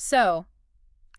So,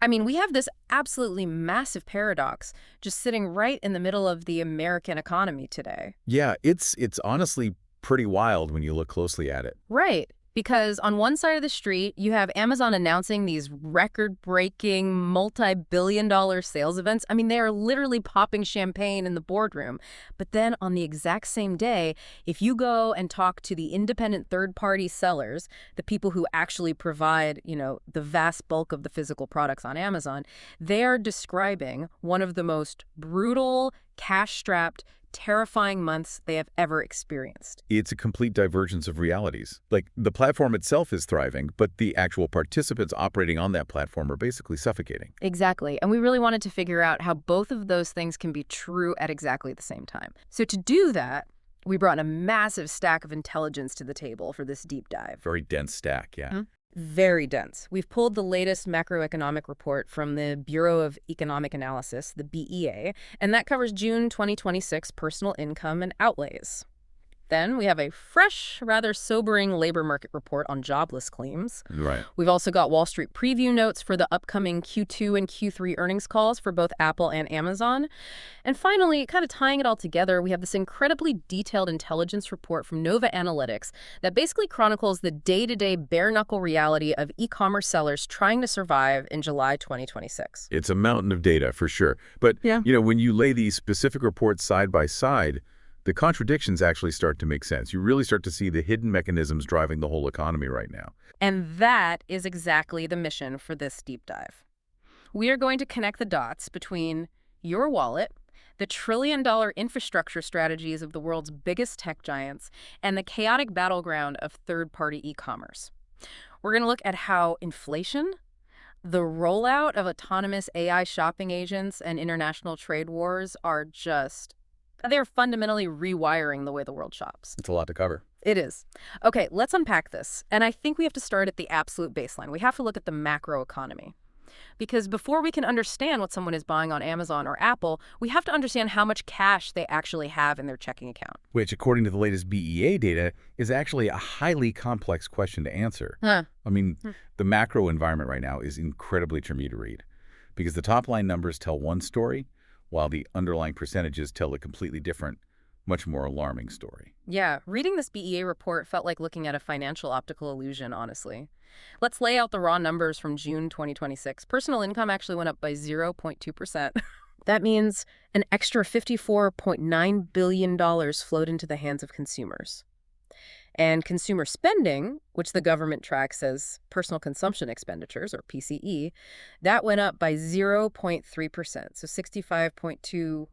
I mean, we have this absolutely massive paradox just sitting right in the middle of the American economy today. Yeah, it's honestly pretty wild when you look closely at it. Right. Because on one side of the street, you have Amazon announcing these record-breaking, multi-billion-dollar sales events. I mean, they are literally popping champagne in the boardroom. But then on the exact same day, if you go and talk to the independent third-party sellers, the people who actually provide, the vast bulk of the physical products on Amazon, they are describing one of the most brutal, cash-strapped, terrifying months they have ever experienced. It's a complete divergence of realities. Like, the platform itself is thriving, but the actual participants operating on that platform are basically suffocating. Exactly. And we really wanted to figure out how both of those things can be true at exactly the same time. So to do that, we brought a massive stack of intelligence to the table for this deep dive. Very dense stack, yeah. Very dense. We've pulled the latest macroeconomic report from the Bureau of Economic Analysis, the BEA, and that covers June 2026 personal income and outlays. Then we have a fresh, rather sobering labor market report on jobless claims. Right. We've also got Wall Street preview notes for the upcoming Q2 and Q3 earnings calls for both Apple and Amazon. And finally, kind of tying it all together, we have this incredibly detailed intelligence report from Nova Analytics that basically chronicles the day-to-day bare-knuckle reality of e-commerce sellers trying to survive in July 2026. It's a mountain of data, for sure. But, Yeah. when you lay these specific reports side by side, the contradictions actually start to make sense. You really start to see the hidden mechanisms driving the whole economy right now. And that is exactly the mission for this deep dive. We are going to connect the dots between your wallet, the trillion-dollar infrastructure strategies of the world's biggest tech giants, and the chaotic battleground of third-party e-commerce. We're going to look at how inflation, the rollout of autonomous AI shopping agents, and international trade wars they're fundamentally rewiring the way the world shops. It's a lot to cover. It is. Okay, let's unpack this. And I think we have to start at the absolute baseline. We have to look at the macro economy. Because before we can understand what someone is buying on Amazon or Apple, we have to understand how much cash they actually have in their checking account. Which, according to the latest BEA data, is actually a highly complex question to answer. Huh. I mean, the macro environment right now is incredibly tricky to read because the top-line numbers tell one story, while the underlying percentages tell a completely different, much more alarming story. Yeah, reading this BEA report felt like looking at a financial optical illusion, honestly. Let's lay out the raw numbers from June 2026. Personal income actually went up by 0.2%. That means an extra $54.9 billion flowed into the hands of consumers. And consumer spending, which the government tracks as personal consumption expenditures, or PCE, that went up by 0.3%, so $65.2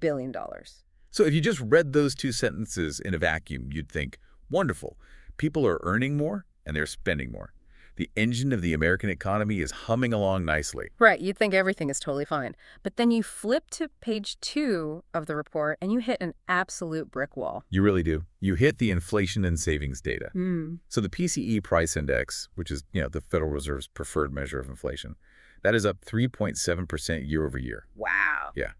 billion. So if you just read those two sentences in a vacuum, you'd think, wonderful, people are earning more and they're spending more. The engine of the American economy is humming along nicely. Right, you'd think everything is totally fine. But then you flip to page 2 of the report and you hit an absolute brick wall. You really do. You hit the inflation and savings data. Mm. So the PCE price index, which is, the Federal Reserve's preferred measure of inflation, that is up 3.7% year over year. Wow. Yeah.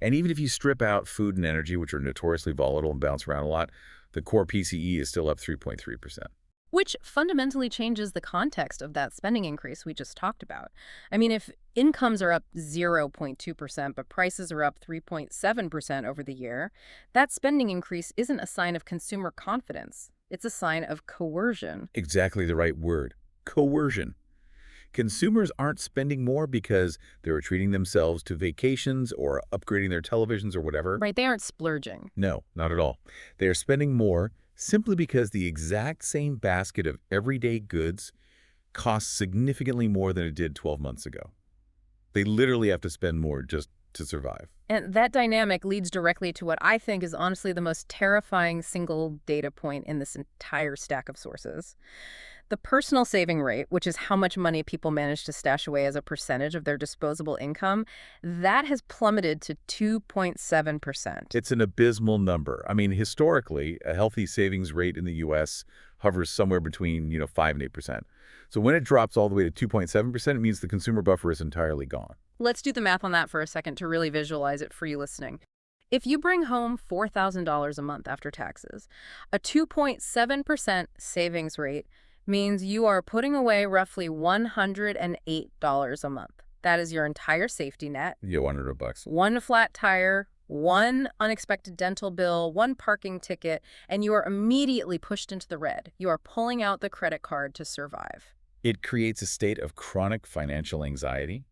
And even if you strip out food and energy, which are notoriously volatile and bounce around a lot, the core PCE is still up 3.3%. Which fundamentally changes the context of that spending increase we just talked about. I mean, if incomes are up 0.2%, but prices are up 3.7% over the year, that spending increase isn't a sign of consumer confidence. It's a sign of coercion. Exactly the right word. Coercion. Consumers aren't spending more because they're treating themselves to vacations or upgrading their televisions or whatever. Right, they aren't splurging. No, not at all. They are spending more simply because the exact same basket of everyday goods costs significantly more than it did 12 months ago. They literally have to spend more just to survive. And that dynamic leads directly to what I think is honestly the most terrifying single data point in this entire stack of sources. The personal saving rate, which is how much money people manage to stash away as a percentage of their disposable income, that has plummeted to 2.7%. It's an abysmal number. I mean, historically, a healthy savings rate in the U.S. hovers somewhere between, 5 and 8%. So when it drops all the way to 2.7%, it means the consumer buffer is entirely gone. Let's do the math on that for a second to really visualize it for you listening. If you bring home $4,000 a month after taxes, a 2.7% savings rate Means you are putting away roughly $108 a month. That is your entire safety net. Yeah, $100. One flat tire, one unexpected dental bill, one parking ticket, and you are immediately pushed into the red. You are pulling out the credit card to survive. It creates a state of chronic financial anxiety,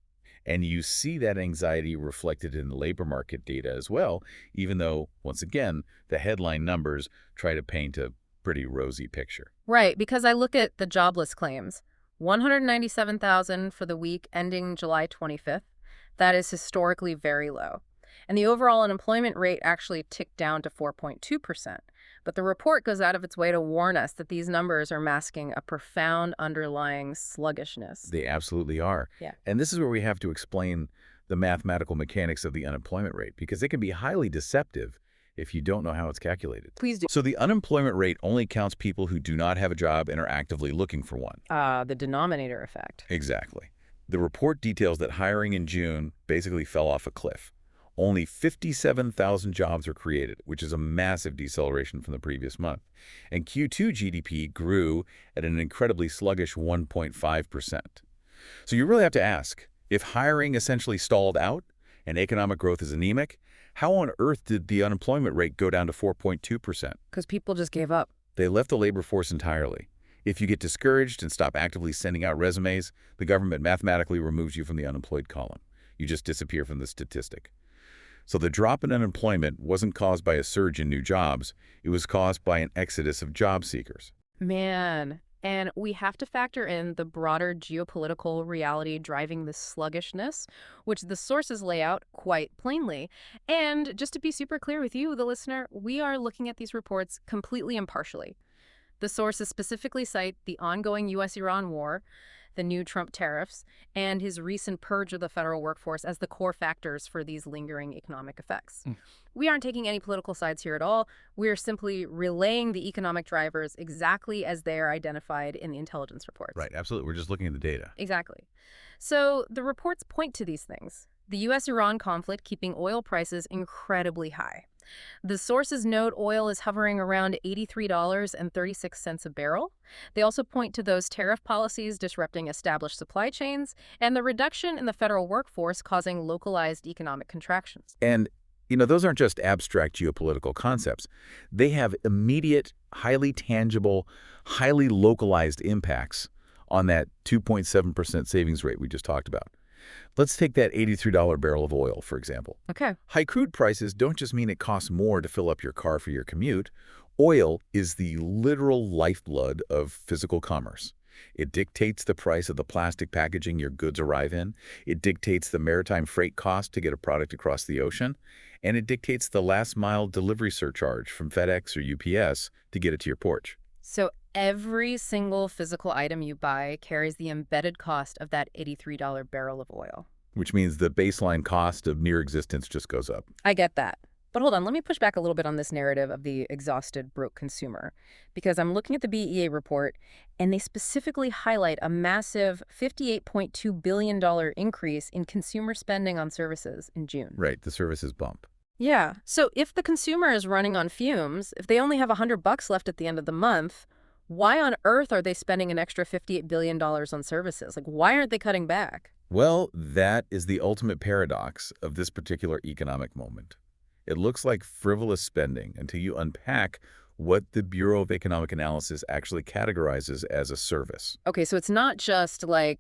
and you see that anxiety reflected in the labor market data as well, even though, once again, the headline numbers try to paint a pretty rosy picture. Right, because I look at the jobless claims. 197,000 for the week ending July 25th. That is historically very low. And the overall unemployment rate actually ticked down to 4.2%. But the report goes out of its way to warn us that these numbers are masking a profound underlying sluggishness. They absolutely are. Yeah. And this is where we have to explain the mathematical mechanics of the unemployment rate, because it can be highly deceptive if you don't know how it's calculated. Please do. So the unemployment rate only counts people who do not have a job and are actively looking for one. The denominator effect. Exactly. The report details that hiring in June basically fell off a cliff. Only 57,000 jobs were created, which is a massive deceleration from the previous month. And Q2 GDP grew at an incredibly sluggish 1.5%. So you really have to ask, if hiring essentially stalled out and economic growth is anemic, how on earth did the unemployment rate go down to 4.2%? Because people just gave up. They left the labor force entirely. If you get discouraged and stop actively sending out resumes, the government mathematically removes you from the unemployed column. You just disappear from the statistic. So the drop in unemployment wasn't caused by a surge in new jobs. It was caused by an exodus of job seekers. Man. And we have to factor in the broader geopolitical reality driving this sluggishness, which the sources lay out quite plainly. And just to be super clear with you, the listener, we are looking at these reports completely impartially. The sources specifically cite the ongoing U.S.-Iran war, the new Trump tariffs, and his recent purge of the federal workforce as the core factors for these lingering economic effects. We aren't taking any political sides here at all. We're simply relaying the economic drivers exactly as they are identified in the intelligence reports. Right, absolutely. We're just looking at the data. Exactly. So the reports point to these things. The U.S.-Iran conflict keeping oil prices incredibly high. The sources note oil is hovering around $83.36 a barrel. They also point to those tariff policies disrupting established supply chains and the reduction in the federal workforce causing localized economic contractions. And, those aren't just abstract geopolitical concepts. They have immediate, highly tangible, highly localized impacts on that 2.7% savings rate we just talked about. Let's take that $83 barrel of oil, for example. Okay. High crude prices don't just mean it costs more to fill up your car for your commute. Oil is the literal lifeblood of physical commerce. It dictates the price of the plastic packaging your goods arrive in. It dictates the maritime freight cost to get a product across the ocean. And it dictates the last-mile delivery surcharge from FedEx or UPS to get it to your porch. So every single physical item you buy carries the embedded cost of that $83 barrel of oil. Which means the baseline cost of near existence just goes up. I get that. But hold on, let me push back a little bit on this narrative of the exhausted, broke consumer. Because I'm looking at the BEA report, and they specifically highlight a massive $58.2 billion increase in consumer spending on services in June. Right, the services bump. Yeah. So if the consumer is running on fumes, if they only have $100 left at the end of the month, why on earth are they spending an extra $58 billion on services? Like, why aren't they cutting back? Well, that is the ultimate paradox of this particular economic moment. It looks like frivolous spending until you unpack what the Bureau of Economic Analysis actually categorizes as a service. Okay, so it's not just like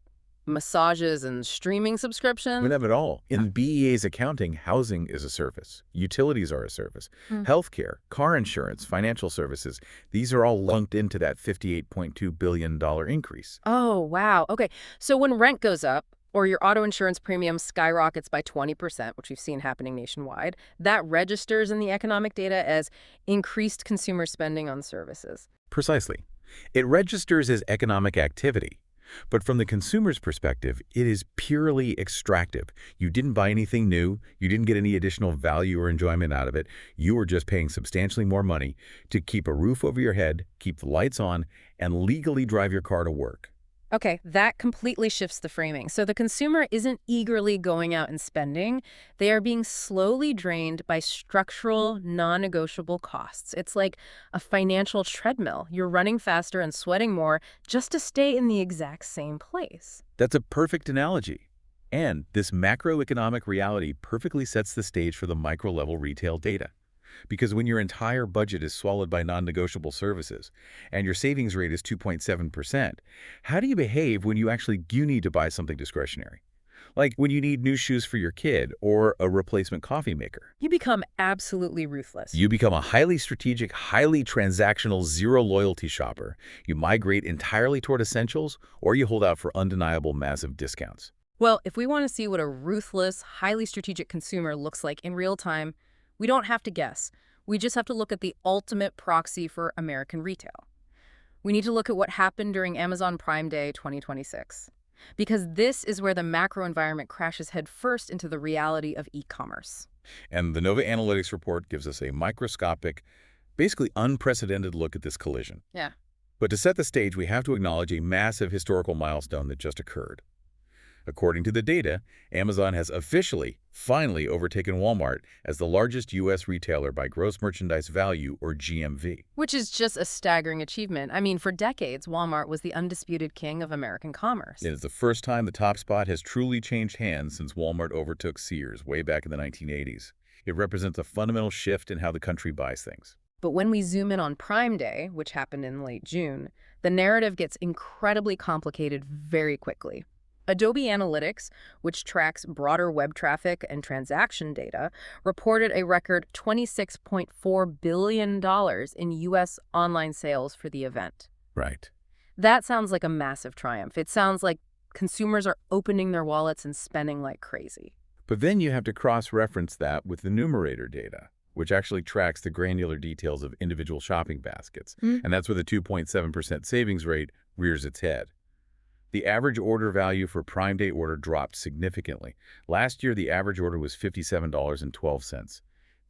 massages and streaming subscriptions? We have it all. In BEA's accounting, housing is a service. Utilities are a service. Healthcare, car insurance, financial services, these are all lumped into that $58.2 billion increase. Oh, wow. Okay, so when rent goes up, or your auto insurance premium skyrockets by 20%, which we've seen happening nationwide, that registers in the economic data as increased consumer spending on services. Precisely. It registers as economic activity. But from the consumer's perspective, it is purely extractive. You didn't buy anything new. You didn't get any additional value or enjoyment out of it. You were just paying substantially more money to keep a roof over your head, keep the lights on, and legally drive your car to work. Okay, that completely shifts the framing. So the consumer isn't eagerly going out and spending. They are being slowly drained by structural, non-negotiable costs. It's like a financial treadmill. You're running faster and sweating more just to stay in the exact same place. That's a perfect analogy. And this macroeconomic reality perfectly sets the stage for the micro-level retail data. Because when your entire budget is swallowed by non-negotiable services and your savings rate is 2.7%, how do you behave when you actually do need to buy something discretionary? Like when you need new shoes for your kid or a replacement coffee maker. You become absolutely ruthless. You become a highly strategic, highly transactional, zero-loyalty shopper. You migrate entirely toward essentials, or you hold out for undeniable massive discounts. Well, if we want to see what a ruthless, highly strategic consumer looks like in real time, we don't have to guess. We just have to look at the ultimate proxy for American retail. We need to look at what happened during Amazon Prime Day 2026. Because this is where the macro environment crashes headfirst into the reality of e-commerce. And the Nova Analytics report gives us a microscopic, basically unprecedented look at this collision. Yeah. But to set the stage, we have to acknowledge a massive historical milestone that just occurred. According to the data, Amazon has officially, finally overtaken Walmart as the largest U.S. retailer by gross merchandise value, or GMV. Which is just a staggering achievement. I mean, for decades, Walmart was the undisputed king of American commerce. It is the first time the top spot has truly changed hands since Walmart overtook Sears way back in the 1980s. It represents a fundamental shift in how the country buys things. But when we zoom in on Prime Day, which happened in late June, the narrative gets incredibly complicated very quickly. Adobe Analytics, which tracks broader web traffic and transaction data, reported a record $26.4 billion in U.S. online sales for the event. Right. That sounds like a massive triumph. It sounds like consumers are opening their wallets and spending like crazy. But then you have to cross-reference that with the numerator data, which actually tracks the granular details of individual shopping baskets. And that's where the 2.7% savings rate rears its head. The average order value for Prime Day order dropped significantly. Last year, the average order was $57.12.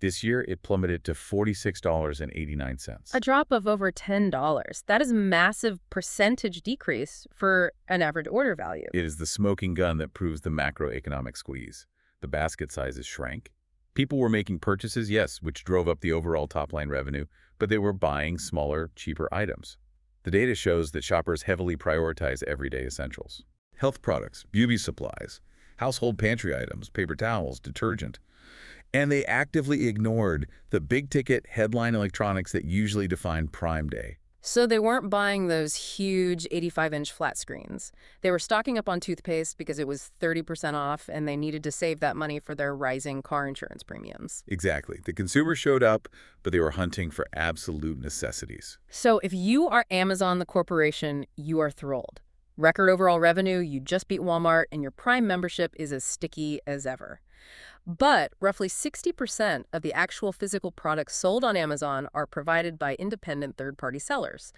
This year, it plummeted to $46.89. A drop of over $10. That is a massive percentage decrease for an average order value. It is the smoking gun that proves the macroeconomic squeeze. The basket sizes shrank. People were making purchases, yes, which drove up the overall top-line revenue, but they were buying smaller, cheaper items. The data shows that shoppers heavily prioritize everyday essentials. Health products, beauty supplies, household pantry items, paper towels, detergent. And they actively ignored the big-ticket headline electronics that usually define Prime Day. So they weren't buying those huge 85-inch flat screens. They were stocking up on toothpaste because it was 30% off and they needed to save that money for their rising car insurance premiums. Exactly. The consumer showed up, but they were hunting for absolute necessities. So if you are Amazon, the corporation, you are thrilled. Record overall revenue, you just beat Walmart, and your Prime membership is as sticky as ever. But roughly 60% of the actual physical products sold on Amazon are provided by independent third-party sellers.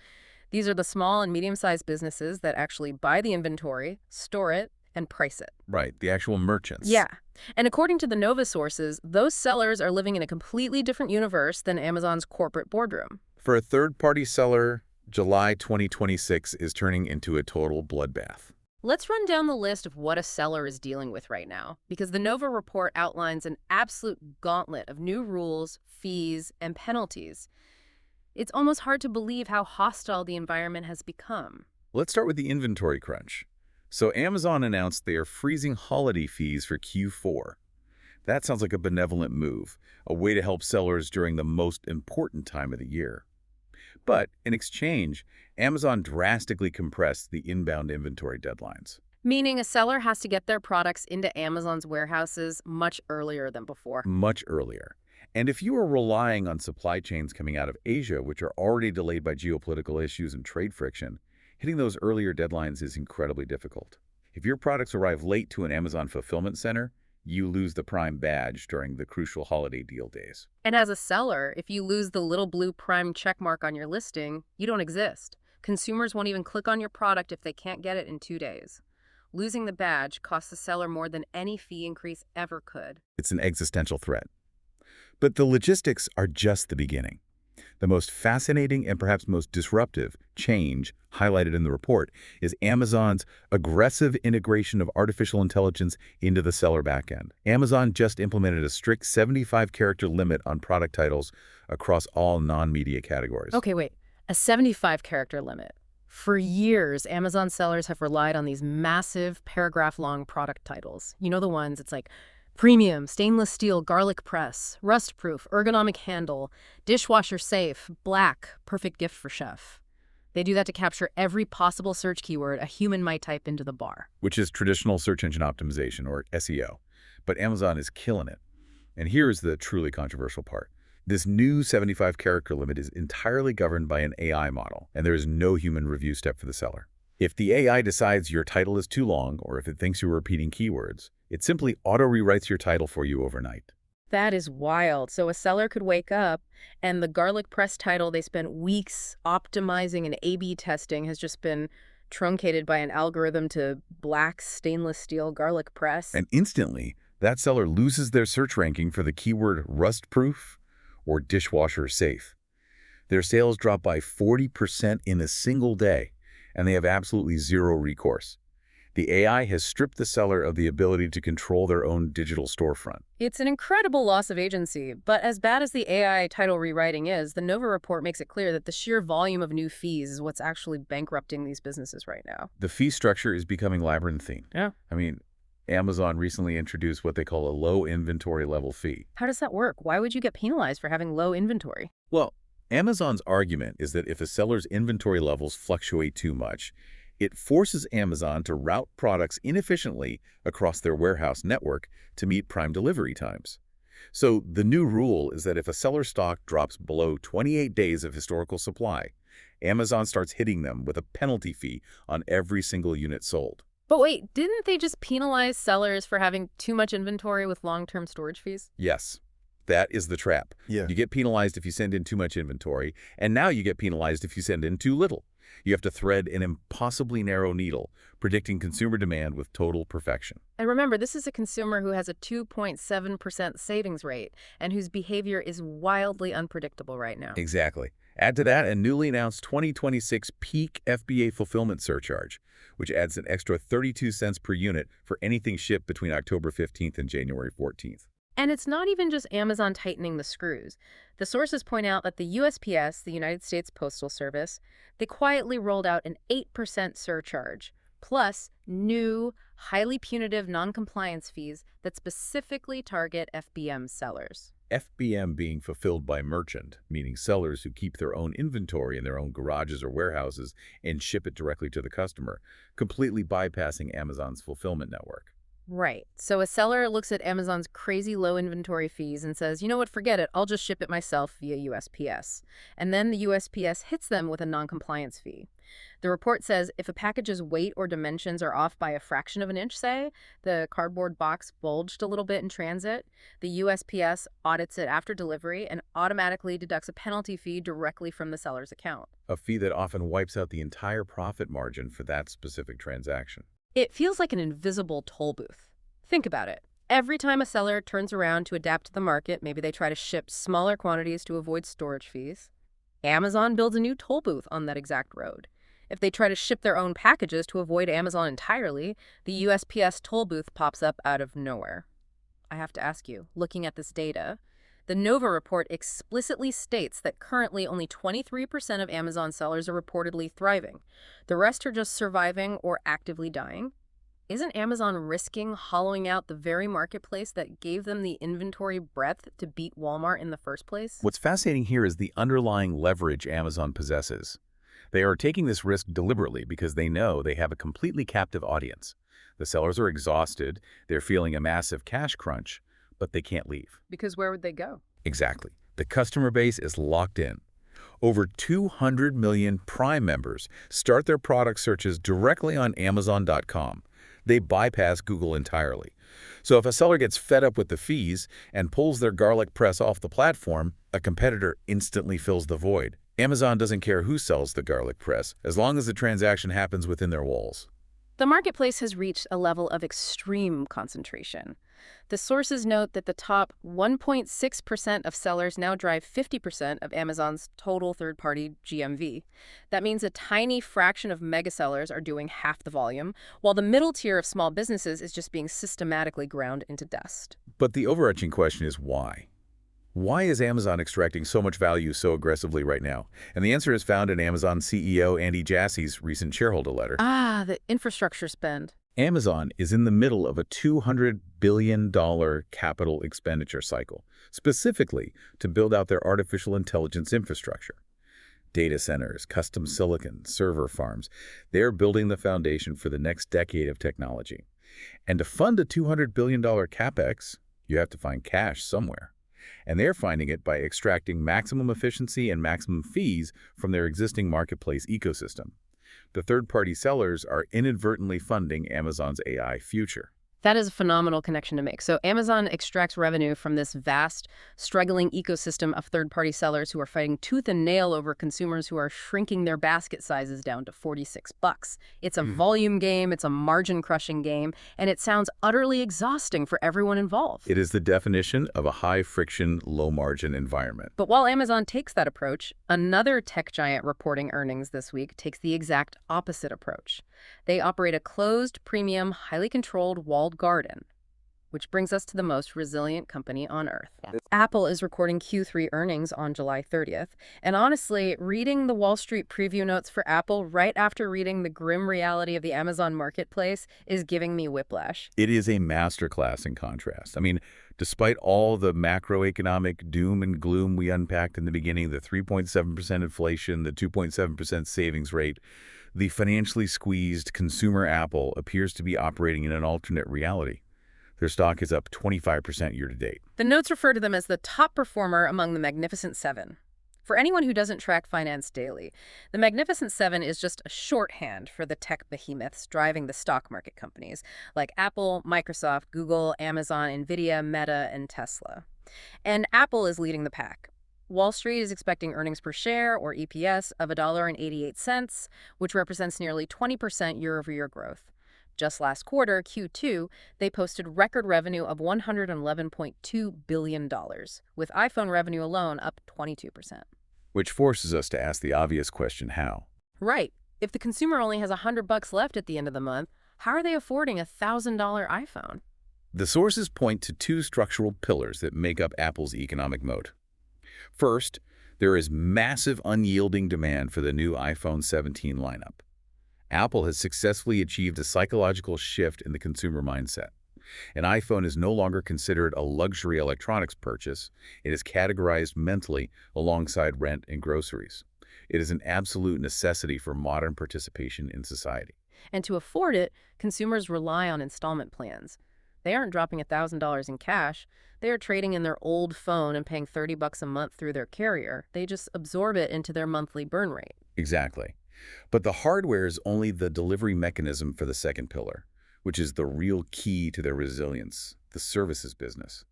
These are the small and medium-sized businesses that actually buy the inventory, store it, and price it. Right, the actual merchants. Yeah. And according to the Nova sources, those sellers are living in a completely different universe than Amazon's corporate boardroom. For a third-party seller, July 2026 is turning into a total bloodbath. Let's run down the list of what a seller is dealing with right now, because the Nova report outlines an absolute gauntlet of new rules, fees, and penalties. It's almost hard to believe how hostile the environment has become. Let's start with the inventory crunch. So Amazon announced they are freezing holiday fees for Q4. That sounds like a benevolent move, a way to help sellers during the most important time of the year. But in exchange, Amazon drastically compressed the inbound inventory deadlines. Meaning a seller has to get their products into Amazon's warehouses much earlier than before. Much earlier. And if you are relying on supply chains coming out of Asia, which are already delayed by geopolitical issues and trade friction, hitting those earlier deadlines is incredibly difficult. If your products arrive late to an Amazon fulfillment center, you lose the Prime badge during the crucial holiday deal days. And as a seller, if you lose the little blue Prime checkmark on your listing, you don't exist. Consumers won't even click on your product if they can't get it in 2 days. Losing the badge costs the seller more than any fee increase ever could. It's an existential threat. But the logistics are just the beginning. The most fascinating and perhaps most disruptive change highlighted in the report is Amazon's aggressive integration of artificial intelligence into the seller backend. Amazon just implemented a strict 75-character limit on product titles across all non-media categories. Okay, wait. A 75-character limit. For years, Amazon sellers have relied on these massive paragraph-long product titles. You know the ones, it's like premium, stainless steel, garlic press, rust-proof, ergonomic handle, dishwasher safe, black, perfect gift for chef. They do that to capture every possible search keyword a human might type into the bar. Which is traditional search engine optimization, or SEO. But Amazon is killing it. And here's the truly controversial part. This new 75-character limit is entirely governed by an AI model, and there is no human review step for the seller. If the AI decides your title is too long, or if it thinks you're repeating keywords, it simply auto-rewrites your title for you overnight. That is wild. So a seller could wake up and the garlic press title they spent weeks optimizing and A/B testing has just been truncated by an algorithm to black stainless steel garlic press. And instantly, that seller loses their search ranking for the keyword rust-proof or dishwasher safe. Their sales drop by 40% in a single day, and they have absolutely zero recourse. The AI has stripped the seller of the ability to control their own digital storefront. It's an incredible loss of agency, but as bad as the AI title rewriting is, the Nova report makes it clear that the sheer volume of new fees is what's actually bankrupting these businesses right now. The fee structure is becoming labyrinthine. Yeah. I mean, Amazon recently introduced what they call a low inventory level fee. How does that work? Why would you get penalized for having low inventory? Well, Amazon's argument is that if a seller's inventory levels fluctuate too much, it forces Amazon to route products inefficiently across their warehouse network to meet prime delivery times. So the new rule is that if a seller's stock drops below 28 days of historical supply, Amazon starts hitting them with a penalty fee on every single unit sold. But wait, didn't they just penalize sellers for having too much inventory with long-term storage fees? Yes, that is the trap. Yeah. You get penalized if you send in too much inventory, and now you get penalized if you send in too little. You have to thread an impossibly narrow needle, predicting consumer demand with total perfection. And remember, this is a consumer who has a 2.7% savings rate and whose behavior is wildly unpredictable right now. Exactly. Add to that a newly announced 2026 peak FBA fulfillment surcharge, which adds an extra 32 cents per unit for anything shipped between October 15th and January 14th. And it's not even just Amazon tightening the screws. The sources point out that the USPS, the United States Postal Service, they quietly rolled out an 8% surcharge, plus new, highly punitive non-compliance fees that specifically target FBM sellers. FBM being fulfilled by merchant, meaning sellers who keep their own inventory in their own garages or warehouses and ship it directly to the customer, completely bypassing Amazon's fulfillment network. Right. So a seller looks at Amazon's crazy low inventory fees and says, you know what, forget it, I'll just ship it myself via USPS. And then the USPS hits them with a non-compliance fee. The report says if a package's weight or dimensions are off by a fraction of an inch, say, the cardboard box bulged a little bit in transit, the USPS audits it after delivery and automatically deducts a penalty fee directly from the seller's account. A fee that often wipes out the entire profit margin for that specific transaction. It feels like an invisible toll booth. Think about it. Every time a seller turns around to adapt to the market, maybe they try to ship smaller quantities to avoid storage fees, Amazon builds a new toll booth on that exact road. If they try to ship their own packages to avoid Amazon entirely, the USPS toll booth pops up out of nowhere. I have to ask you, looking at this data, the Nova report explicitly states that currently only 23% of Amazon sellers are reportedly thriving. The rest are just surviving or actively dying. Isn't Amazon risking hollowing out the very marketplace that gave them the inventory breadth to beat Walmart in the first place? What's fascinating here is the underlying leverage Amazon possesses. They are taking this risk deliberately because they know they have a completely captive audience. The sellers are exhausted, they're feeling a massive cash crunch, but they can't leave. Because where would they go? Exactly. The customer base is locked in. Over 200 million Prime members start their product searches directly on Amazon.com. They bypass Google entirely. So if a seller gets fed up with the fees and pulls their garlic press off the platform, a competitor instantly fills the void. Amazon doesn't care who sells the garlic press, as long as the transaction happens within their walls. The marketplace has reached a level of extreme concentration. The sources note that the top 1.6% of sellers now drive 50% of Amazon's total third-party GMV. That means a tiny fraction of mega sellers are doing half the volume, while the middle tier of small businesses is just being systematically ground into dust. But the overarching question is why? Why is Amazon extracting so much value so aggressively right now? And the answer is found in Amazon CEO Andy Jassy's recent shareholder letter. The infrastructure spend. Amazon is in the middle of a $200 billion capital expenditure cycle, specifically to build out their artificial intelligence infrastructure. Data centers, custom silicon, server farms, they're building the foundation for the next decade of technology. And to fund a $200 billion capex, you have to find cash somewhere. And they're finding it by extracting maximum efficiency and maximum fees from their existing marketplace ecosystem. The third-party sellers are inadvertently funding Amazon's AI future. That is a phenomenal connection to make. So Amazon extracts revenue from this vast, struggling ecosystem of third-party sellers who are fighting tooth and nail over consumers who are shrinking their basket sizes down to $46. It's a volume game, it's a margin-crushing game, and it sounds utterly exhausting for everyone involved. It is the definition of a high-friction, low-margin environment. But while Amazon takes that approach, another tech giant reporting earnings this week takes the exact opposite approach. They operate a closed, premium, highly controlled walled garden, which brings us to the most resilient company on Earth. Yeah. Apple is recording Q3 earnings on July 30th, and honestly, reading the Wall Street preview notes for Apple right after reading the grim reality of the Amazon marketplace is giving me whiplash. It is a masterclass in contrast. I mean, despite all the macroeconomic doom and gloom we unpacked in the beginning, the 3.7% inflation, the 2.7% savings rate, the financially squeezed consumer Apple appears to be operating in an alternate reality. Their stock is up 25% year-to-date. The notes refer to them as the top performer among the Magnificent Seven. For anyone who doesn't track finance daily, the Magnificent Seven is just a shorthand for the tech behemoths driving the stock market companies like Apple, Microsoft, Google, Amazon, Nvidia, Meta, and Tesla. And Apple is leading the pack. Wall Street is expecting earnings per share, or EPS, of $1.88, which represents nearly 20% year-over-year growth. Just last quarter, Q2, they posted record revenue of $111.2 billion, with iPhone revenue alone up 22%. Which forces us to ask the obvious question, how? Right. If the consumer only has $100 left at the end of the month, how are they affording a $1,000 iPhone? The sources point to two structural pillars that make up Apple's economic moat. First, there is massive unyielding demand for the new iPhone 17 lineup. Apple has successfully achieved a psychological shift in the consumer mindset. An iPhone is no longer considered a luxury electronics purchase. It is categorized mentally alongside rent and groceries. It is an absolute necessity for modern participation in society. And to afford it, consumers rely on installment plans. They aren't dropping $1,000 in cash. They are trading in their old phone and paying $30 a month through their carrier. They just absorb it into their monthly burn rate. Exactly. But the hardware is only the delivery mechanism for the second pillar, which is the real key to their resilience, the services business.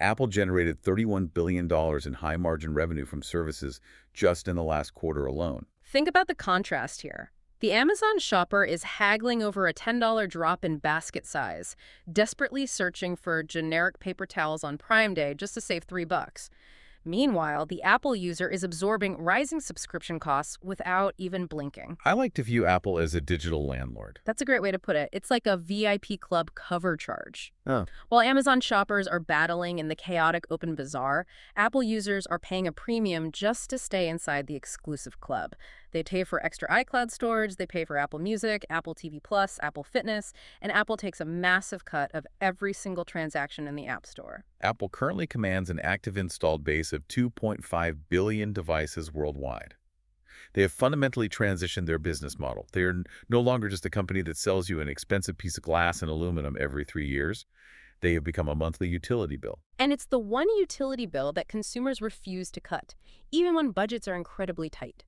Apple generated $31 billion in high-margin revenue from services just in the last quarter alone. Think about the contrast here. The Amazon shopper is haggling over a $10 drop in basket size, desperately searching for generic paper towels on Prime Day just to save $3. Meanwhile, the Apple user is absorbing rising subscription costs without even blinking. I like to view Apple as a digital landlord. That's a great way to put it. It's like a VIP club cover charge. Oh. While Amazon shoppers are battling in the chaotic open bazaar, Apple users are paying a premium just to stay inside the exclusive club. They pay for extra iCloud storage, they pay for Apple Music, Apple TV+, Apple Fitness, and Apple takes a massive cut of every single transaction in the App Store. Apple currently commands an active installed base of 2.5 billion devices worldwide. They have fundamentally transitioned their business model. They are no longer just a company that sells you an expensive piece of glass and aluminum every 3 years. They have become a monthly utility bill. And it's the one utility bill that consumers refuse to cut, even when budgets are incredibly tight.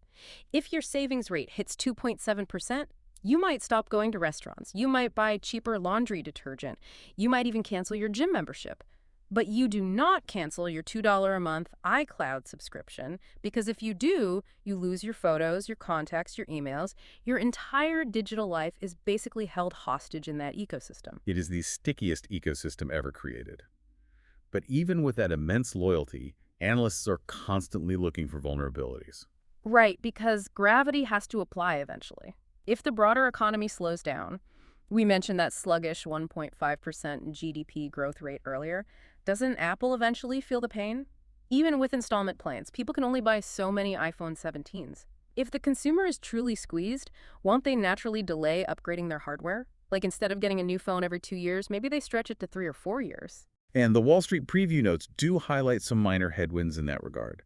If your savings rate hits 2.7%, you might stop going to restaurants. You might buy cheaper laundry detergent. You might even cancel your gym membership. But you do not cancel your $2 a month iCloud subscription because if you do, you lose your photos, your contacts, your emails. Your entire digital life is basically held hostage in that ecosystem. It is the stickiest ecosystem ever created. But even with that immense loyalty, analysts are constantly looking for vulnerabilities. Right, because gravity has to apply eventually. If the broader economy slows down, we mentioned that sluggish 1.5% GDP growth rate earlier, doesn't Apple eventually feel the pain? Even with installment plans, people can only buy so many iPhone 17s. If the consumer is truly squeezed, won't they naturally delay upgrading their hardware? Like instead of getting a new phone every 2 years, maybe they stretch it to 3 or 4 years. And the Wall Street preview notes do highlight some minor headwinds in that regard.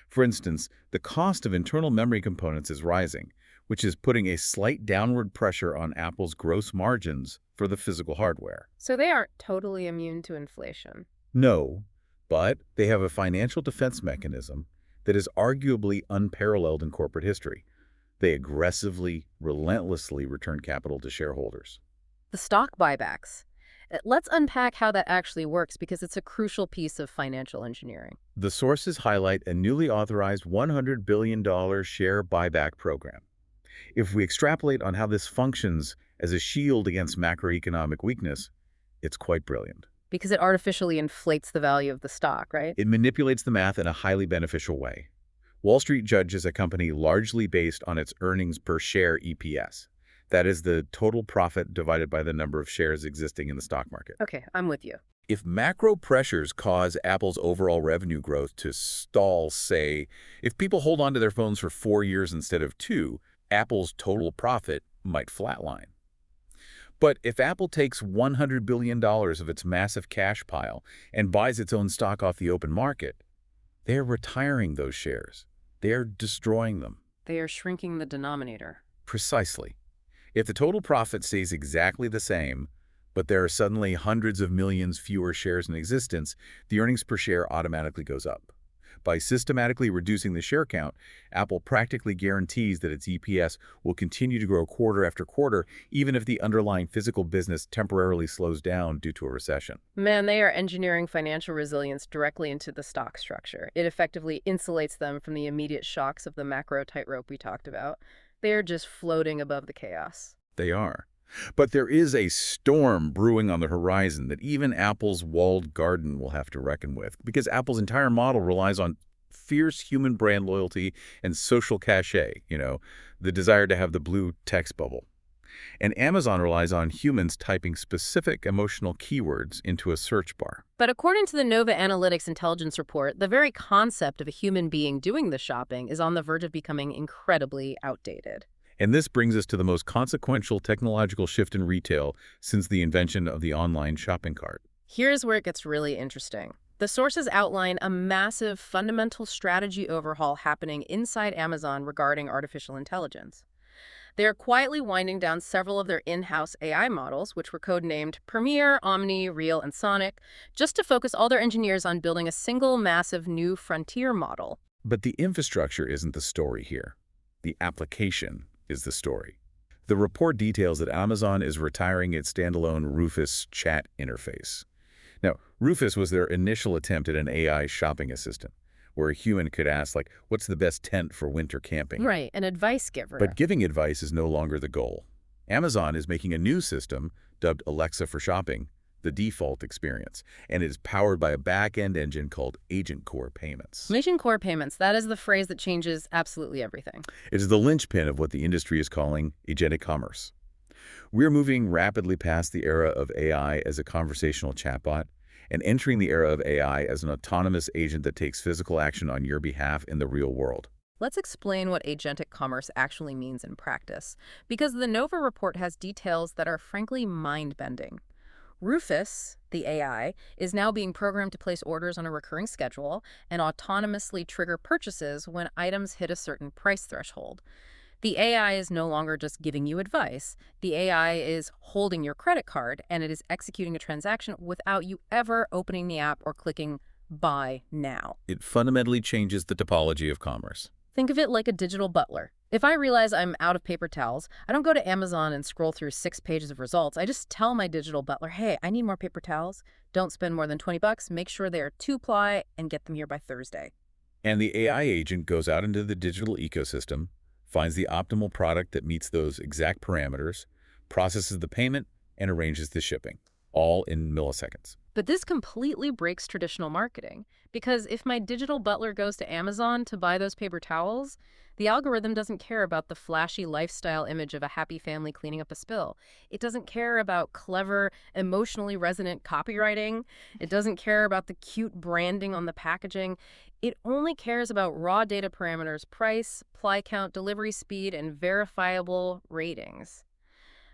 For instance, the cost of internal memory components is rising, which is putting a slight downward pressure on Apple's gross margins for the physical hardware. So they aren't totally immune to inflation. No, but they have a financial defense mechanism that is arguably unparalleled in corporate history. They aggressively, relentlessly return capital to shareholders. The stock buybacks. Let's unpack how that actually works because it's a crucial piece of financial engineering. The sources highlight a newly authorized $100 billion share buyback program. If we extrapolate on how this functions as a shield against macroeconomic weakness, it's quite brilliant. Because it artificially inflates the value of the stock, right? It manipulates the math in a highly beneficial way. Wall Street judges a company largely based on its earnings per share EPS. That is the total profit divided by the number of shares existing in the stock market. Okay, I'm with you. If macro pressures cause Apple's overall revenue growth to stall, say, if people hold on to their phones for 4 years instead of 2, Apple's total profit might flatline. But if Apple takes $100 billion of its massive cash pile and buys its own stock off the open market, they're retiring those shares. They're destroying them. They are shrinking the denominator. Precisely. If the total profit stays exactly the same, but there are suddenly hundreds of millions fewer shares in existence, the earnings per share automatically goes up. By systematically reducing the share count, Apple practically guarantees that its EPS will continue to grow quarter after quarter, even if the underlying physical business temporarily slows down due to a recession. Man, they are engineering financial resilience directly into the stock structure. It effectively insulates them from the immediate shocks of the macro tightrope we talked about. They are just floating above the chaos. They are. But there is a storm brewing on the horizon that even Apple's walled garden will have to reckon with, because Apple's entire model relies on fierce human brand loyalty and social cachet, the desire to have the blue text bubble. And Amazon relies on humans typing specific emotional keywords into a search bar. But according to the Nova Analytics intelligence report, the very concept of a human being doing the shopping is on the verge of becoming incredibly outdated. And this brings us to the most consequential technological shift in retail since the invention of the online shopping cart. Here's where it gets really interesting. The sources outline a massive fundamental strategy overhaul happening inside Amazon regarding artificial intelligence. They are quietly winding down several of their in-house AI models, which were codenamed Premiere, Omni, Real, and Sonic, just to focus all their engineers on building a single massive new frontier model. But the infrastructure isn't the story here. The application is the story. The report details that Amazon is retiring its standalone Rufus chat interface. Now, Rufus was their initial attempt at an AI shopping assistant, where a human could ask, what's the best tent for winter camping? Right, an advice giver. But giving advice is no longer the goal. Amazon is making a new system, dubbed Alexa for Shopping, the default experience, and it is powered by a back-end engine called Agent Core Payments. Agent Core Payments, that is the phrase that changes absolutely everything. It is the linchpin of what the industry is calling agentic commerce. We're moving rapidly past the era of AI as a conversational chatbot and entering the era of AI as an autonomous agent that takes physical action on your behalf in the real world. Let's explain what agentic commerce actually means in practice, because the Nova report has details that are frankly mind-bending. Rufus, the AI, is now being programmed to place orders on a recurring schedule and autonomously trigger purchases when items hit a certain price threshold. The AI is no longer just giving you advice. The AI is holding your credit card, and it is executing a transaction without you ever opening the app or clicking Buy Now. It fundamentally changes the topology of commerce. Think of it like a digital butler. If I realize I'm out of paper towels, I don't go to Amazon and scroll through 6 pages of results. I just tell my digital butler, hey, I need more paper towels. Don't spend more than 20 bucks. Make sure they are 2-ply and get them here by Thursday. And the AI agent goes out into the digital ecosystem, finds the optimal product that meets those exact parameters, processes the payment, and arranges the shipping, all in milliseconds. But this completely breaks traditional marketing, because if my digital butler goes to Amazon to buy those paper towels, the algorithm doesn't care about the flashy lifestyle image of a happy family cleaning up a spill. It doesn't care about clever, emotionally resonant copywriting. It doesn't care about the cute branding on the packaging. It only cares about raw data parameters, price, ply count, delivery speed, and verifiable ratings.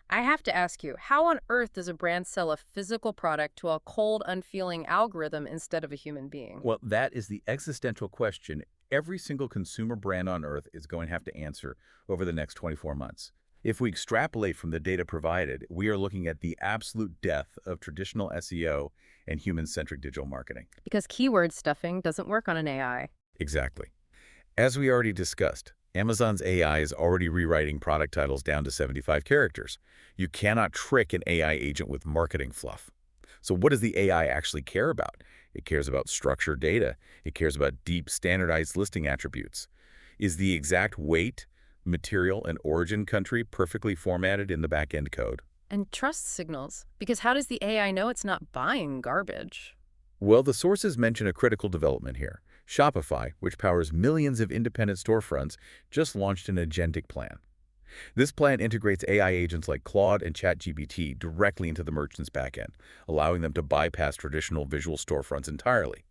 I have to ask you, how on earth does a brand sell a physical product to a cold, unfeeling algorithm instead of a human being? Well, that is the existential question every single consumer brand on Earth is going to have to answer over the next 24 months. If we extrapolate from the data provided, we are looking at the absolute death of traditional SEO and human-centric digital marketing. Because keyword stuffing doesn't work on an AI. Exactly. As we already discussed, Amazon's AI is already rewriting product titles down to 75 characters. You cannot trick an AI agent with marketing fluff. So what does the AI actually care about? It cares about structured data. It cares about deep, standardized listing attributes. Is the exact weight, material, and origin country perfectly formatted in the back-end code? And trust signals. Because how does the AI know it's not buying garbage? Well, the sources mention a critical development here. Shopify, which powers millions of independent storefronts, just launched an agentic plan. This plan integrates AI agents like Claude and ChatGPT directly into the merchant's backend, allowing them to bypass traditional visual storefronts entirely.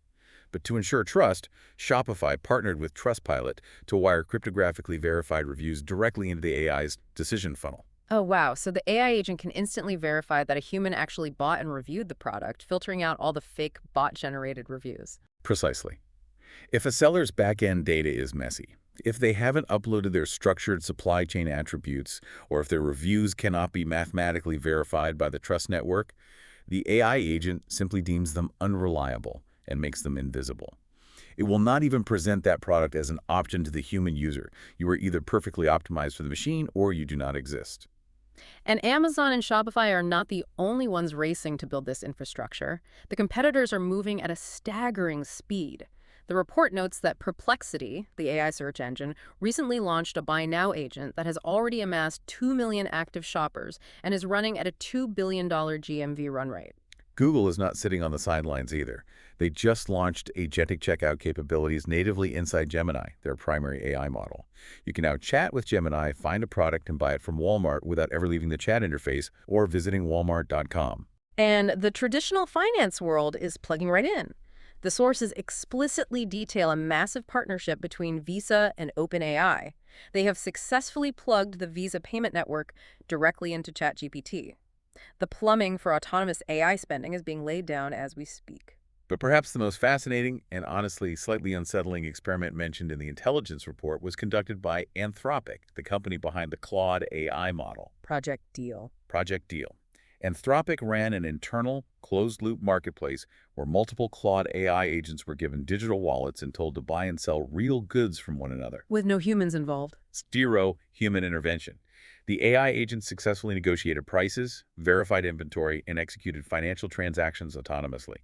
But to ensure trust, Shopify partnered with Trustpilot to wire cryptographically verified reviews directly into the AI's decision funnel. Oh, wow. So the AI agent can instantly verify that a human actually bought and reviewed the product, filtering out all the fake bot-generated reviews. Precisely. If a seller's back-end data is messy, if they haven't uploaded their structured supply chain attributes, or if their reviews cannot be mathematically verified by the trust network, the AI agent simply deems them unreliable and makes them invisible. It will not even present that product as an option to the human user. You are either perfectly optimized for the machine or you do not exist. And Amazon and Shopify are not the only ones racing to build this infrastructure. The competitors are moving at a staggering speed. The report notes that Perplexity, the AI search engine, recently launched a buy now agent that has already amassed 2 million active shoppers and is running at a $2 billion GMV run rate. Google is not sitting on the sidelines either. They just launched agentic checkout capabilities natively inside Gemini, their primary AI model. You can now chat with Gemini, find a product, and buy it from Walmart without ever leaving the chat interface or visiting walmart.com. And the traditional finance world is plugging right in. The sources explicitly detail a massive partnership between Visa and OpenAI. They have successfully plugged the Visa payment network directly into ChatGPT. The plumbing for autonomous AI spending is being laid down as we speak. But perhaps the most fascinating and honestly slightly unsettling experiment mentioned in the intelligence report was conducted by Anthropic, the company behind the Claude AI model. Project Deal. Project Deal. Anthropic ran an internal, closed-loop marketplace where multiple Claude AI agents were given digital wallets and told to buy and sell real goods from one another. With no humans involved. Zero human intervention. The AI agents successfully negotiated prices, verified inventory, and executed financial transactions autonomously.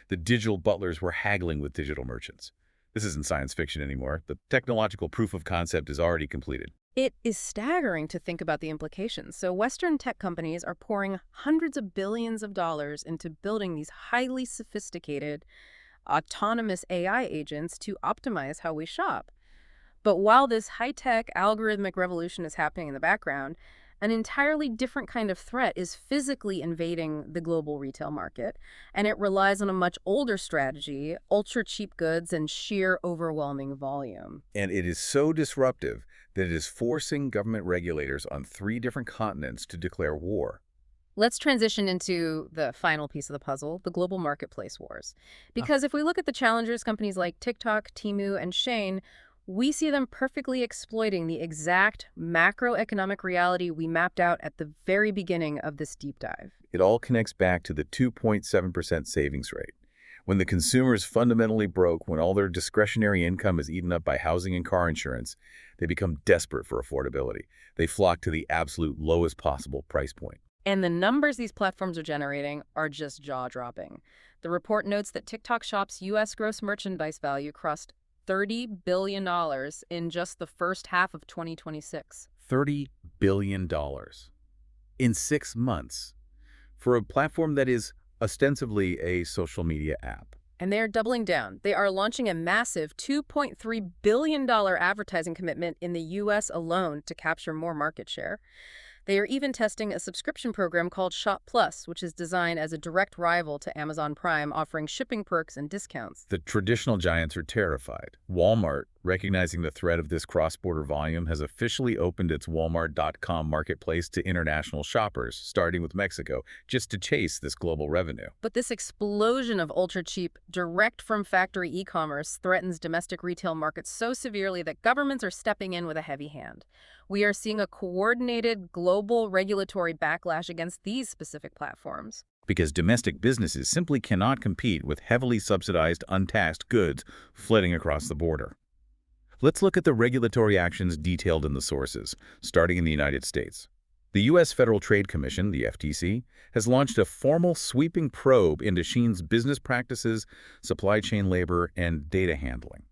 The digital butlers were haggling with digital merchants. This isn't science fiction anymore. The technological proof of concept is already completed. It is staggering to think about the implications. So Western tech companies are pouring hundreds of billions of dollars into building these highly sophisticated, autonomous AI agents to optimize how we shop. But while this high-tech algorithmic revolution is happening in the background, an entirely different kind of threat is physically invading the global retail market, and it relies on a much older strategy, ultra-cheap goods, and sheer overwhelming volume. And it is so disruptive that it is forcing government regulators on 3 different continents to declare war. Let's transition into the final piece of the puzzle, the global marketplace wars. Because if we look at the challengers, companies like TikTok, Temu, and Shein, we see them perfectly exploiting the exact macroeconomic reality we mapped out at the very beginning of this deep dive. It all connects back to the 2.7% savings rate. When the consumer is fundamentally broke, when all their discretionary income is eaten up by housing and car insurance, they become desperate for affordability. They flock to the absolute lowest possible price point. And the numbers these platforms are generating are just jaw-dropping. The report notes that TikTok Shop's U.S. gross merchandise value crossed $30 billion in just the first half of 2026. $30 billion in 6 months for a platform that is ostensibly a social media app. And they're doubling down. They are launching a massive $2.3 billion advertising commitment in the U.S. alone to capture more market share. They are even testing a subscription program called Shop Plus, which is designed as a direct rival to Amazon Prime, offering shipping perks and discounts. The traditional giants are terrified. Walmart, recognizing the threat of this cross-border volume, has officially opened its Walmart.com marketplace to international shoppers, starting with Mexico, just to chase this global revenue. But this explosion of ultra-cheap, direct-from-factory e-commerce threatens domestic retail markets so severely that governments are stepping in with a heavy hand. We are seeing a coordinated global regulatory backlash against these specific platforms. Because domestic businesses simply cannot compete with heavily subsidized, untaxed goods flooding across the border. Let's look at the regulatory actions detailed in the sources, starting in the United States. The U.S. Federal Trade Commission, the FTC, has launched a formal sweeping probe into Shein's business practices, supply chain labor, and data handling.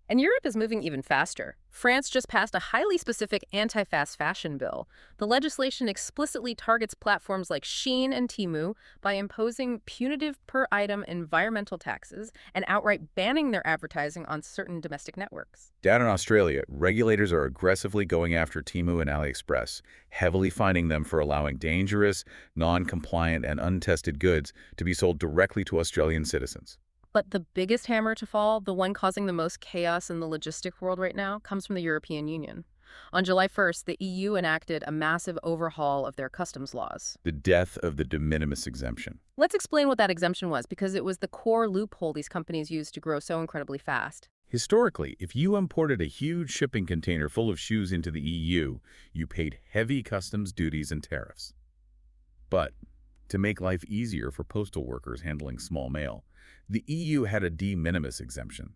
And Europe is moving even faster. France just passed a highly specific anti-fast fashion bill. The legislation explicitly targets platforms like Shein and Temu by imposing punitive per-item environmental taxes and outright banning their advertising on certain domestic networks. Down in Australia, regulators are aggressively going after Temu and AliExpress, heavily fining them for allowing dangerous, non-compliant, and untested goods to be sold directly to Australian citizens. But the biggest hammer to fall, the one causing the most chaos in the logistic world right now, comes from the European Union. On July 1st, the EU enacted a massive overhaul of their customs laws. The death of the de minimis exemption. Let's explain what that exemption was, because it was the core loophole these companies used to grow so incredibly fast. Historically, if you imported a huge shipping container full of shoes into the EU, you paid heavy customs duties and tariffs. But to make life easier for postal workers handling small mail, the EU had a de minimis exemption.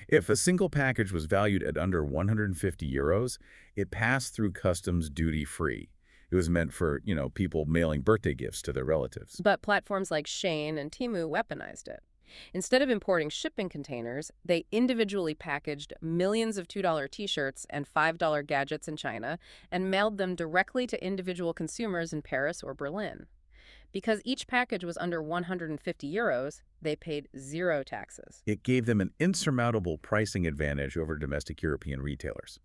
If a single package was valued at under 150 euros, it passed through customs duty-free. It was meant for, people mailing birthday gifts to their relatives. But platforms like Shein and Temu weaponized it. Instead of importing shipping containers, they individually packaged millions of $2 t-shirts and $5 gadgets in China and mailed them directly to individual consumers in Paris or Berlin. Because each package was under 150 euros, they paid zero taxes. It gave them an insurmountable pricing advantage over domestic European retailers.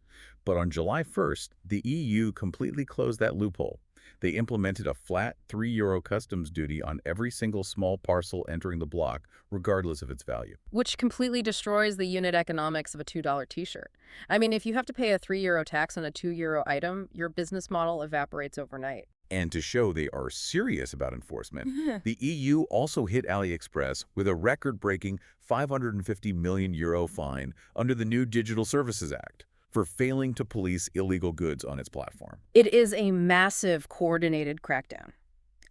But on July 1st, the EU completely closed that loophole. They implemented a flat €3 customs duty on every single small parcel entering the bloc, regardless of its value. Which completely destroys the unit economics of a $2 t-shirt. I mean, if you have to pay a €3 tax on a €2 item, your business model evaporates overnight. And to show they are serious about enforcement, the EU also hit AliExpress with a record-breaking €550 million fine under the new Digital Services Act for failing to police illegal goods on its platform. It is a massive, coordinated crackdown.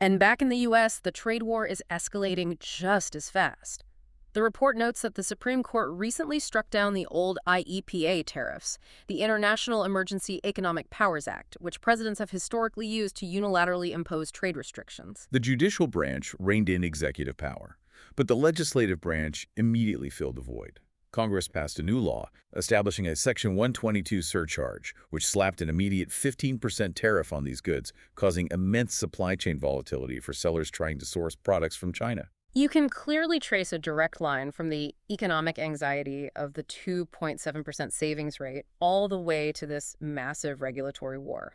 And back in the U.S., the trade war is escalating just as fast. The report notes that the Supreme Court recently struck down the old IEPA tariffs, the International Emergency Economic Powers Act, which presidents have historically used to unilaterally impose trade restrictions. The judicial branch reined in executive power, but the legislative branch immediately filled the void. Congress passed a new law establishing a Section 122 surcharge, which slapped an immediate 15% tariff on these goods, causing immense supply chain volatility for sellers trying to source products from China. You can clearly trace a direct line from the economic anxiety of the 2.7% savings rate all the way to this massive regulatory war.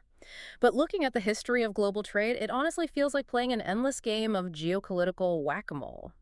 But looking at the history of global trade, it honestly feels like playing an endless game of geopolitical whack-a-mole.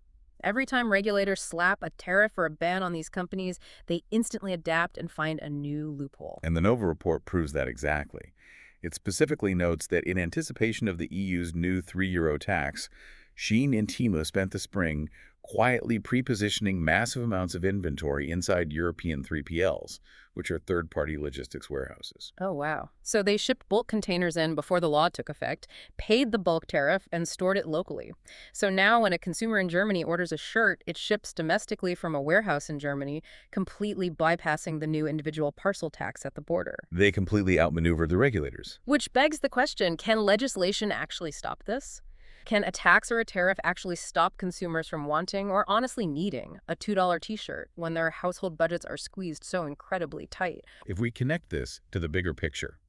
Every time regulators slap a tariff or a ban on these companies, they instantly adapt and find a new loophole. And the Nova report proves that exactly. It specifically notes that in anticipation of the EU's new €3 tax, Shein and Temu spent the spring quietly pre-positioning massive amounts of inventory inside European 3PLs, which are third-party logistics warehouses. Oh, wow. So they shipped bulk containers in before the law took effect, paid the bulk tariff, and stored it locally. So now when a consumer in Germany orders a shirt, it ships domestically from a warehouse in Germany, completely bypassing the new individual parcel tax at the border. They completely outmaneuvered the regulators. Which begs the question, can legislation actually stop this? Can a tax or a tariff actually stop consumers from wanting or honestly needing a $2 t-shirt when their household budgets are squeezed so incredibly tight? If we connect this to the bigger picture,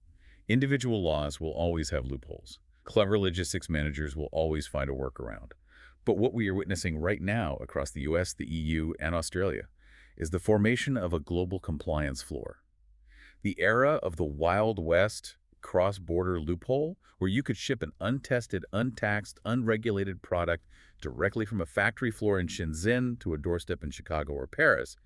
individual laws will always have loopholes. Clever logistics managers will always find a workaround. But what we are witnessing right now across the US, the EU, and Australia is the formation of a global compliance floor. The era of the Wild West cross-border loophole, where you could ship an untested, untaxed, unregulated product directly from a factory floor in Shenzhen to a doorstep in Chicago or Paris,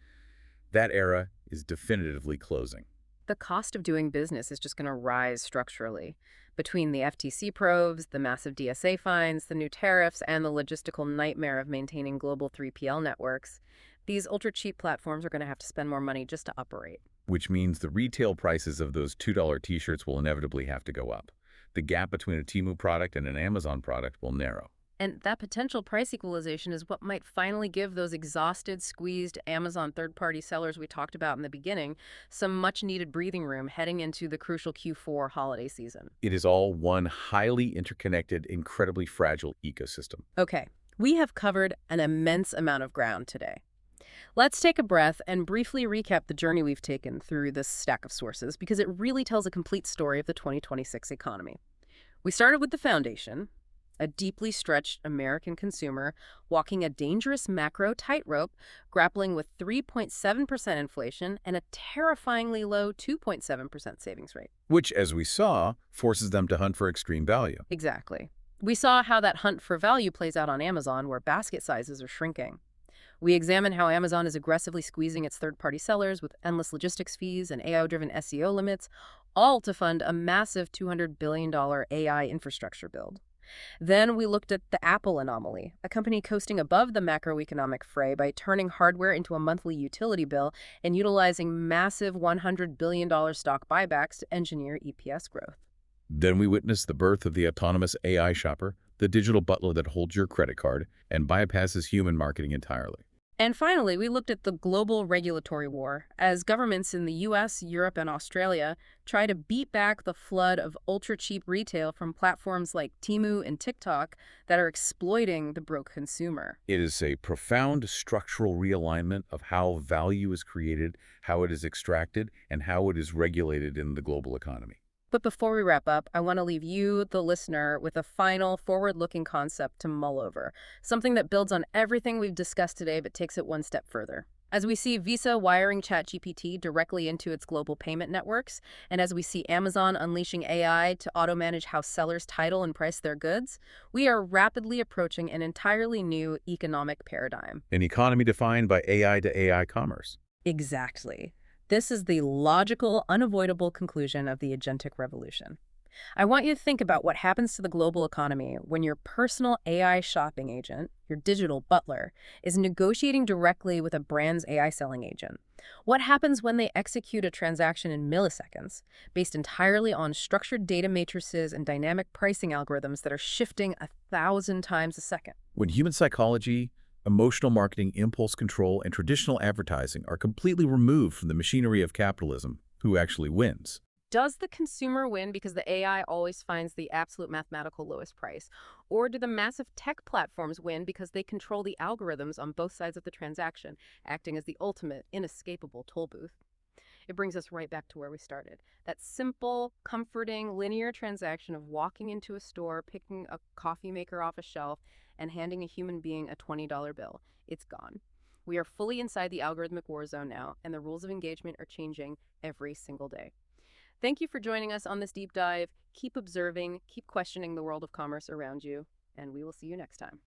that era is definitively closing. The cost of doing business is just going to rise structurally. Between the FTC probes, the massive DSA fines, the new tariffs, and the logistical nightmare of maintaining global 3PL networks, these ultra-cheap platforms are going to have to spend more money just to operate. Which means the retail prices of those $2 t-shirts will inevitably have to go up. The gap between a Temu product and an Amazon product will narrow. And that potential price equalization is what might finally give those exhausted, squeezed Amazon third-party sellers we talked about in the beginning some much-needed breathing room heading into the crucial Q4 holiday season. It is all one highly interconnected, incredibly fragile ecosystem. Okay, we have covered an immense amount of ground today. Let's take a breath and briefly recap the journey we've taken through this stack of sources because it really tells a complete story of the 2026 economy. We started with the foundation, a deeply stretched American consumer walking a dangerous macro tightrope, grappling with 3.7% inflation and a terrifyingly low 2.7% savings rate. Which, as we saw, forces them to hunt for extreme value. Exactly. We saw how that hunt for value plays out on Amazon, where basket sizes are shrinking. We examine how Amazon is aggressively squeezing its third-party sellers with endless logistics fees and AI-driven SEO limits, all to fund a massive $200 billion AI infrastructure build. Then we looked at the Apple anomaly, a company coasting above the macroeconomic fray by turning hardware into a monthly utility bill and utilizing massive $100 billion stock buybacks to engineer EPS growth. Then we witnessed the birth of the autonomous AI shopper, the digital butler that holds your credit card and bypasses human marketing entirely. And finally, we looked at the global regulatory war as governments in the US, Europe, and Australia try to beat back the flood of ultra-cheap retail from platforms like Temu and TikTok that are exploiting the broke consumer. It is a profound structural realignment of how value is created, how it is extracted, and how it is regulated in the global economy. But before we wrap up, I want to leave you, the listener, with a final forward-looking concept to mull over, something that builds on everything we've discussed today but takes it one step further. As we see Visa wiring ChatGPT directly into its global payment networks, and as we see Amazon unleashing AI to auto-manage how sellers title and price their goods, we are rapidly approaching an entirely new economic paradigm. An economy defined by AI to AI commerce. Exactly. This is the logical, unavoidable conclusion of the agentic revolution. I want you to think about what happens to the global economy when your personal AI shopping agent, your digital butler, is negotiating directly with a brand's AI selling agent. What happens when they execute a transaction in milliseconds, based entirely on structured data matrices and dynamic pricing algorithms that are shifting 1,000 times a second? When human psychology, emotional marketing, impulse control, and traditional advertising are completely removed from the machinery of capitalism, who actually wins? Does the consumer win because the AI always finds the absolute mathematical lowest price? Or do the massive tech platforms win because they control the algorithms on both sides of the transaction, acting as the ultimate, inescapable toll booth? It brings us right back to where we started. That simple, comforting, linear transaction of walking into a store, picking a coffee maker off a shelf, and handing a human being a $20 bill. It's gone. We are fully inside the algorithmic war zone now, and the rules of engagement are changing every single day. Thank you for joining us on this deep dive. Keep observing, keep questioning the world of commerce around you, and we will see you next time.